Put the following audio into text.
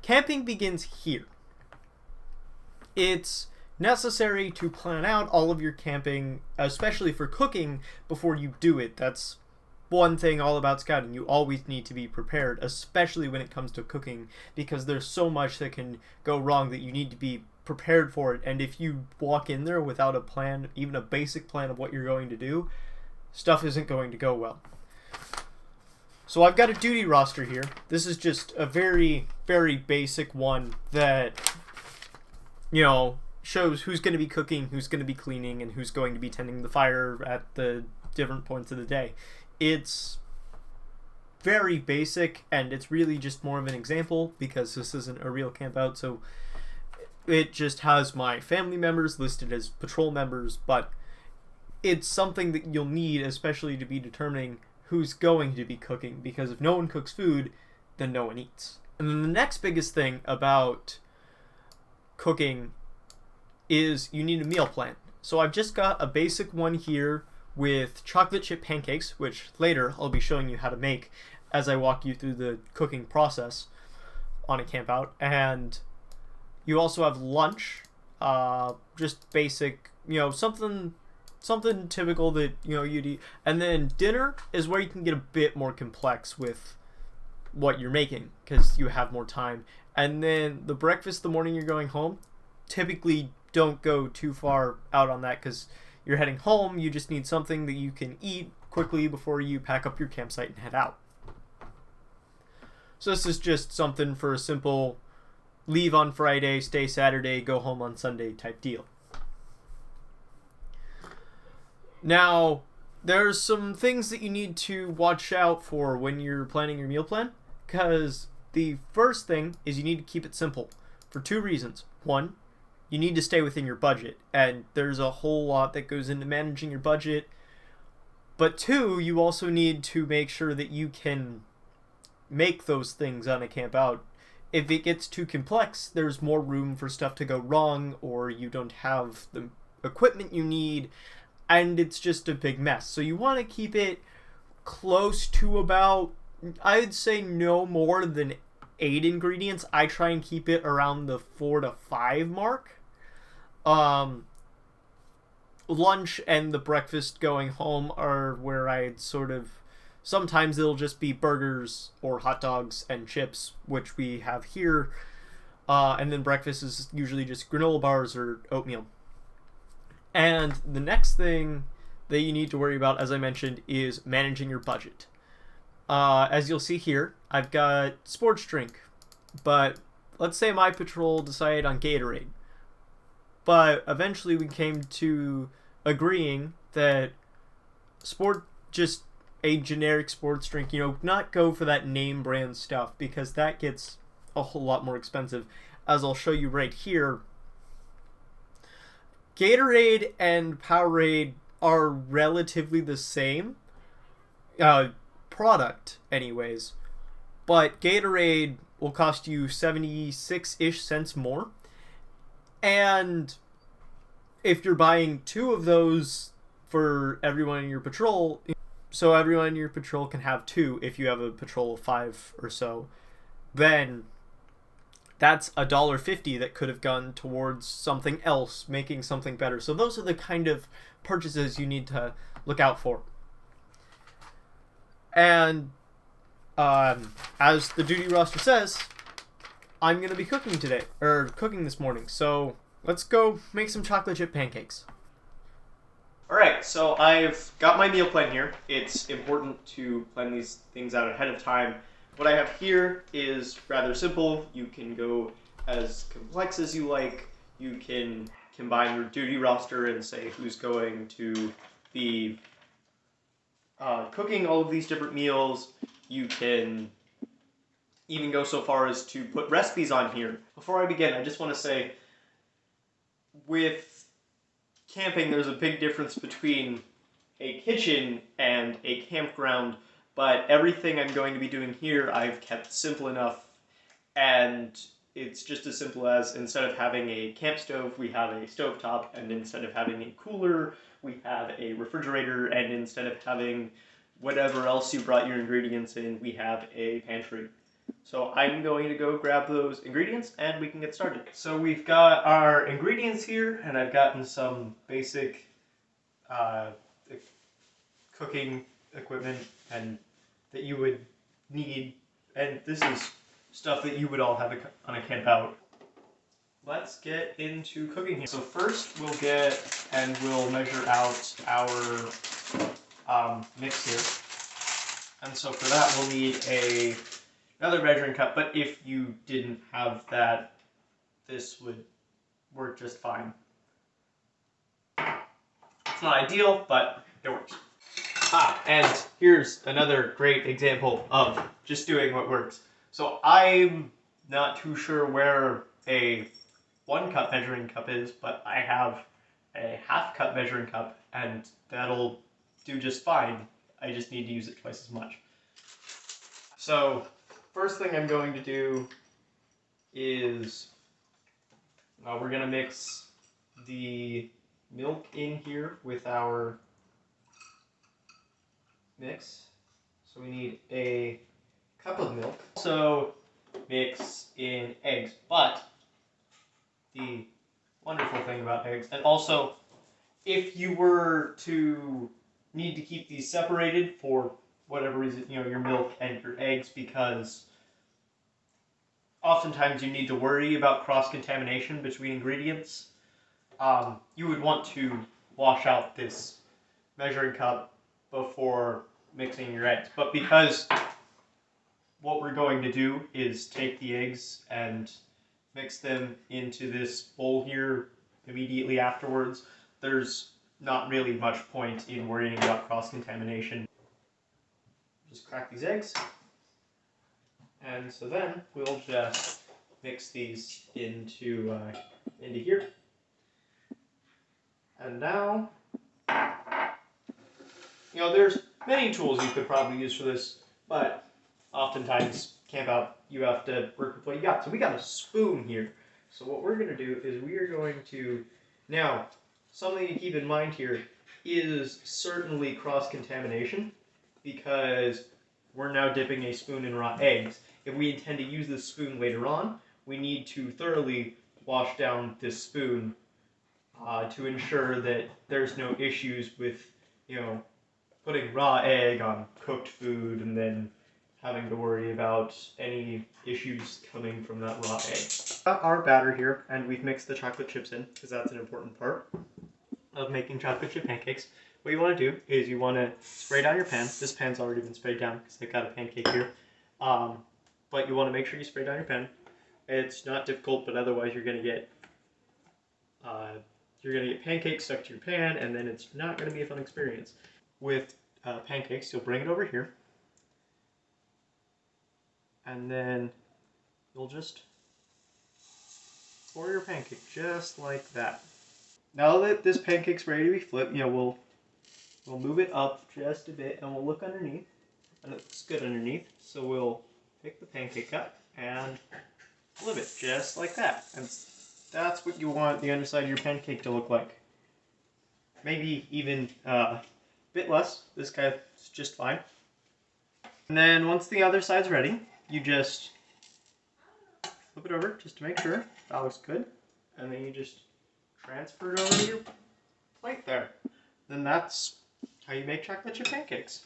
camping begins here. It's necessary to plan out all of your camping, especially for cooking, before you do it. That's one thing all about scouting. You always need to be prepared, especially when it comes to cooking, because there's so much that can go wrong that you need to be prepared for it. And if you walk in there without a plan, even a basic plan of what you're going to do, stuff isn't going to go well. So I've got a duty roster here. This is just a very, very basic one that, shows who's going to be cooking, who's going to be cleaning, and who's going to be tending the fire at the different points of the day. It's very basic, and it's really just more of an example because this isn't a real camp out, so it just has my family members listed as patrol members, but it's something that you'll need, especially to be determining who's going to be cooking, because if no one cooks food, then no one eats. And then the next biggest thing about cooking is you need a meal plan. So I've just got a basic one here with chocolate chip pancakes, which later I'll be showing you how to make as I walk you through the cooking process on a camp out. And you also have lunch, just basic, something typical that you'd eat. And then dinner is where you can get a bit more complex with what you're making because you have more time. And then the breakfast the morning you're going home, typically don't go too far out on that because you're heading home. You just need something that you can eat quickly before you pack up your campsite and head out. So this is just something for a simple leave on Friday, stay Saturday, go home on Sunday type deal. Now, there's some things that you need to watch out for when you're planning your meal plan, because the first thing is you need to keep it simple for two reasons. One, you need to stay within your budget, and there's a whole lot that goes into managing your budget. But two, you also need to make sure that you can make those things on a camp out. If it gets too complex, there's more room for stuff to go wrong, or you don't have the equipment you need, and it's just a big mess. So you want to keep it close to about, I'd say no more than 8 ingredients. I try and keep it around the 4 to 5 mark. Lunch and the breakfast going home are where I'd sometimes it'll just be burgers or hot dogs and chips, which we have here. And then breakfast is usually just granola bars or oatmeal. And the next thing that you need to worry about, as I mentioned, is managing your budget. As you'll see here, I've got sports drink, but let's say my patrol decided on Gatorade. But eventually we came to agreeing that just a generic sports drink, not go for that name brand stuff, because that gets a whole lot more expensive. As I'll show you right here, Gatorade and Powerade are relatively the same product anyways, but Gatorade will cost you 76-ish cents more, and if you're buying 2 of those for everyone in your patrol, so everyone in your patrol can have 2 if you have a patrol of 5 or so, then that's $1.50 that could have gone towards something else, making something better. So those are the kind of purchases you need to look out for. And as the duty roster says, I'm going to be cooking this morning. So let's go make some chocolate chip pancakes. Alright, so I've got my meal plan here. It's important to plan these things out ahead of time. What I have here is rather simple. You can go as complex as you like. You can combine your duty roster and say who's going to be cooking all of these different meals. You can even go so far as to put recipes on here. Before I begin, I just want to say, with camping, there's a big difference between a kitchen and a campground. But everything I'm going to be doing here, I've kept simple enough, and it's just as simple as, instead of having a camp stove, we have a stovetop, and instead of having a cooler, we have a refrigerator, and instead of having whatever else you brought your ingredients in, we have a pantry. So I'm going to go grab those ingredients and we can get started. So we've got our ingredients here, and I've gotten some basic uh, cooking equipment and that you would need, and this is stuff that you would all have on a camp out. Let's get into cooking here. So first we'll we'll measure out our mix here. And so for that we'll need another measuring cup, but if you didn't have that, this would work just fine. It's not ideal, but it works. And here's another great example of just doing what works. So I'm not too sure where a 1 cup measuring cup is, but I have a 1/2 cup measuring cup, and that'll do just fine. I just need to use it twice as much. So first thing I'm going to do is we're going to mix the milk in here with our mix. So we need a cup of milk. Also mix in eggs, but the wonderful thing about eggs, and also if you were to need to keep these separated for whatever reason, your milk and your eggs, because oftentimes you need to worry about cross-contamination between ingredients, you would want to wash out this measuring cup before mixing your eggs. But because what we're going to do is take the eggs and mix them into this bowl here immediately afterwards, there's not really much point in worrying about cross-contamination. Just crack these eggs, and so then we'll just mix these into here. And now, there's many tools you could probably use for this, but oftentimes camp out, you have to work with what you got. So we got a spoon here. So what we're going to do is we are going to, now, something to keep in mind here is certainly cross-contamination, because we're now dipping a spoon in raw eggs. If we intend to use this spoon later on, we need to thoroughly wash down this spoon to ensure that there's no issues with, putting raw egg on cooked food and then having to worry about any issues coming from that raw egg. Got our batter here, and we've mixed the chocolate chips in, because that's an important part of making chocolate chip pancakes. What you want to do is you want to spray down your pan. This pan's already been sprayed down because I've got a pancake here. But you want to make sure you spray down your pan. It's not difficult, but otherwise you're going to get pancakes stuck to your pan, and then it's not going to be a fun experience. With pancakes, you'll bring it over here, and then you'll just pour your pancake just like that. Now that this pancake's ready to be flipped, we'll move it up just a bit, and we'll look underneath, and it looks good underneath. So we'll pick the pancake up and flip it just like that, and that's what you want the underside of your pancake to look like. Maybe even a bit less. This guy's just fine. And then once the other side's ready, you just flip it over just to make sure that looks good, and then you just transfer it over to your plate there. Then that's how you make chocolate chip pancakes.